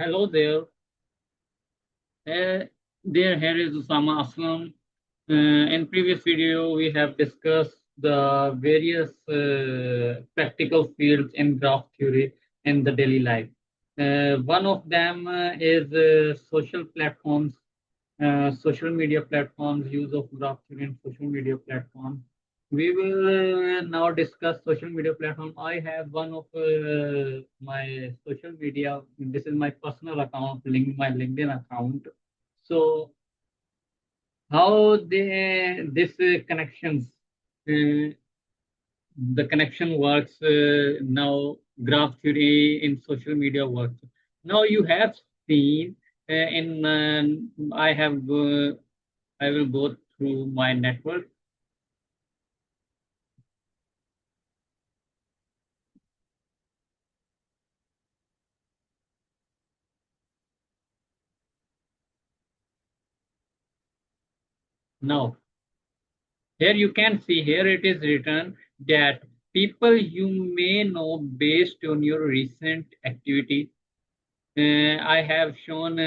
Hello there. Here is Usama Aslam. In previous video, we have discussed the various practical fields in graph theory in the daily life. One of them is social platforms, social media platforms, use of graph theory in social media platforms. We will now discuss social media platform. I have one of my social media. This is my personal account, my LinkedIn account. So how this connections, uh, the connection works now. Graph theory in social media works. Now you have seen in I will go through my network. Now here you can see, here it is written that people you may know based on your recent activity. I have shown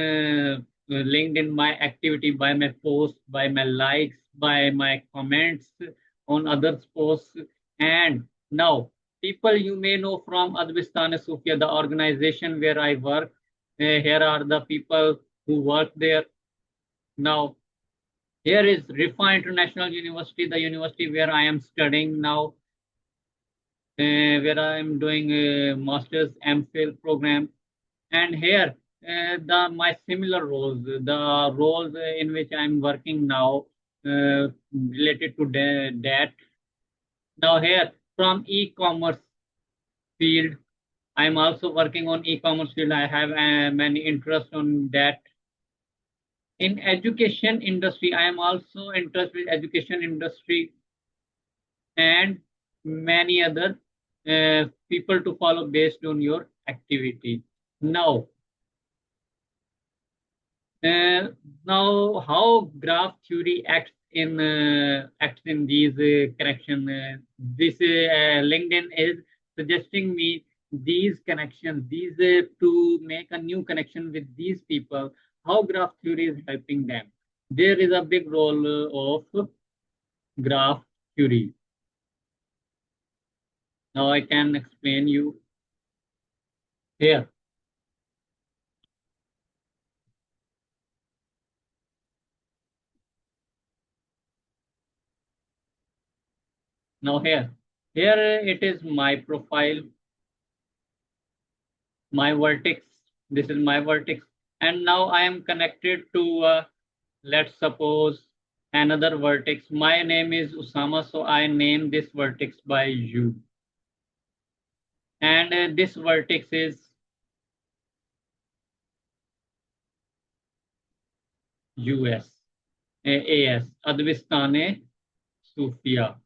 linked in my activity by my posts, by my likes, by my comments on others' posts. And now, people you may know from Advistan Sufia, the organization where I work. Here are the people who work there. Now, here is Rifa International University, the university where I am studying now, where I am doing a master's MPhil program. And here, my similar roles, the roles in which I'm working now, related to that. Now here, from e-commerce field, I'm also working on e-commerce field. I have many interest on that. In education industry, I am also interested in education industry and many other people to follow based on your activity. Now, Uh, now, how graph theory acts in these connection? This LinkedIn is suggesting me these connections, these to make a new connection with these people. How graph theory is helping them? There is a big role of graph theory. Now I can explain you here. Now here it is my profile, my vertex. This is my vertex. And now I am connected to, let's suppose, another vertex. My name is Usama, so I name this vertex by U. And this vertex is US, AS, Advistane Sufia.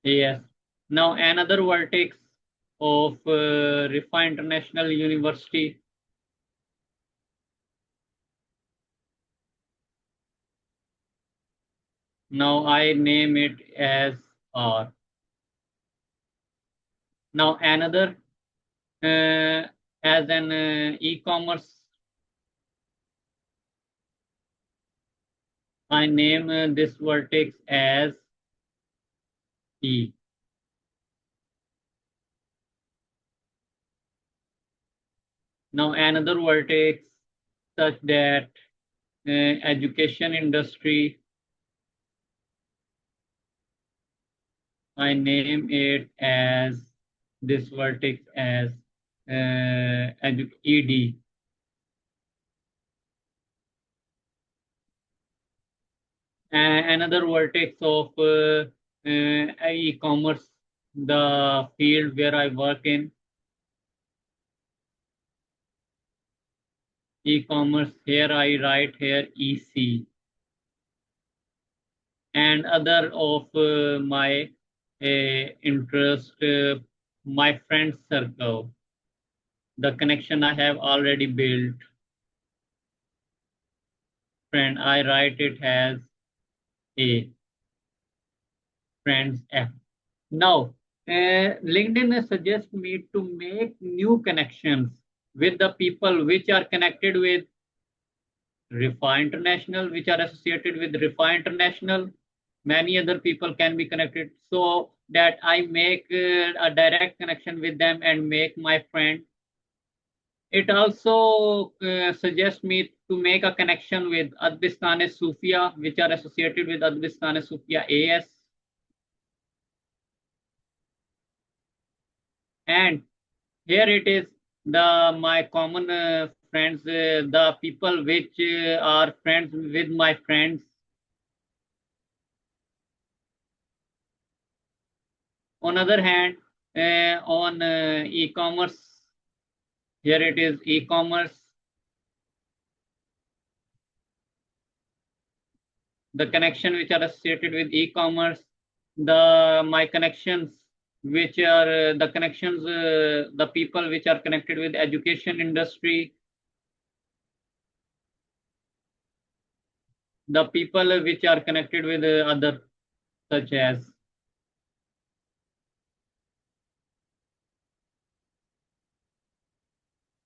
AS. Now another vertex of Rifa International University. Now I name it as R. Now another as an e-commerce, I name this vertex as E. Now another vertex such that education industry, I name it as this vertex as ED. Another vertex of e-commerce, the field where I work in, e-commerce, here I write here EC. And other of my interest, my friend circle, the connection I have already built. Friend, I write it as A, friends F. Now, LinkedIn suggests me to make new connections with the people which are connected with RIFA International, which are associated with RIFA International. Many other people can be connected so that I make a direct connection with them and make my friend. It also suggests me to make a connection with Adbistane Sufia, which are associated with Adbistane Sufia AS. And here it is, the my common friends, the people which are friends with my friends. On other hand, on e-commerce, here it is e-commerce, the connection which are associated with e-commerce, the my connections which are the connections, the people which are connected with education industry, the people which are connected with other such as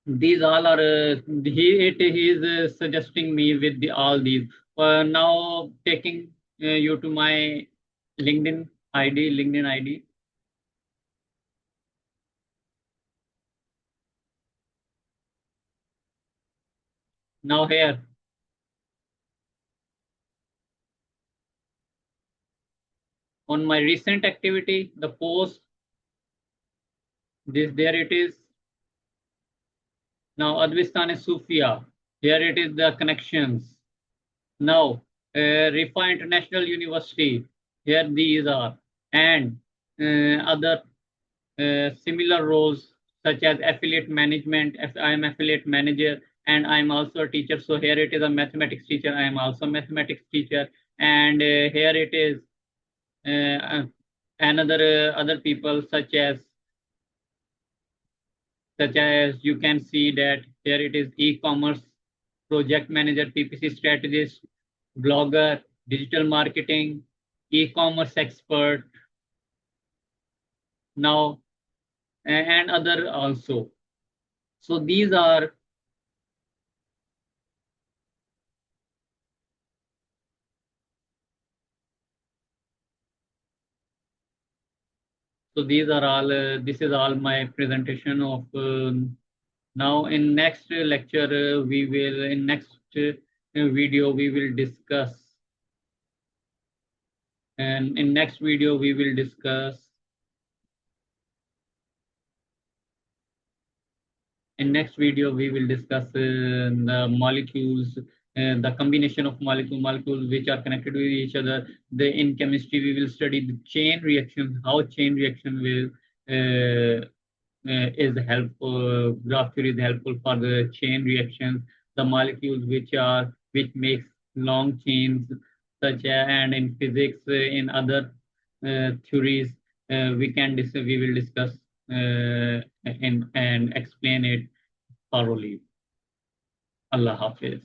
these all are he is suggesting me with all these. Now taking you to my LinkedIn ID. Now here on my recent activity, the post, this there it is. Now Advistan is Sufia. Here it is the connections. Now Rifa International University. Here these are, and other similar roles such as affiliate management. If I am affiliate manager and I am also a teacher. So here it is a mathematics teacher. I am also a mathematics teacher, and here it is another other people such as you can see that here it is e-commerce project manager, PPC strategist, blogger, digital marketing, e-commerce expert. Now and other also. So these are so these are all this is all my presentation of now. In next lecture we will in next video we will discuss, and in next video we will discuss in next video we will discuss the molecules, the combination of molecules which are connected with each other. In chemistry we will study the chain reactions, how chain reaction will is helpful. Graph theory is helpful for the chain reactions, the molecules which makes long chains, and in physics, in other theories, we will discuss and explain it thoroughly. Allah Hafiz.